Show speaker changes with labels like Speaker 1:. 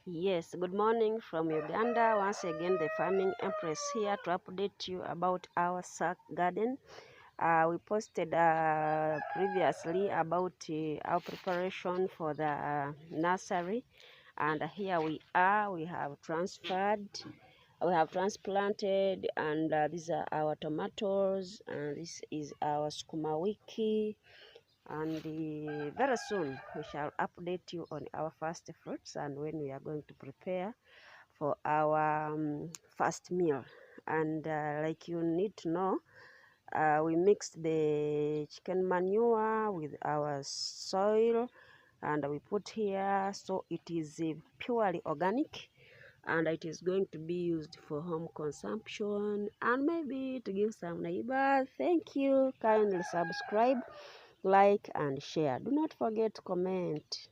Speaker 1: Yes, good morning from Uganda. Once again, the Farming Empress here to update you about our sack garden. We posted previously about our preparation for the nursery, and here we are. We have transplanted, and these are our tomatoes, and this is our sukuma wiki. And very soon we shall update you on our first fruits and when we are going to prepare for our first meal. And like you need to know, we mixed the chicken manure with our soil and we put here, so it is purely organic and it is going to be used for home consumption and maybe to give some neighbors. Thank you. Kindly subscribe, like and share. Do not forget to comment.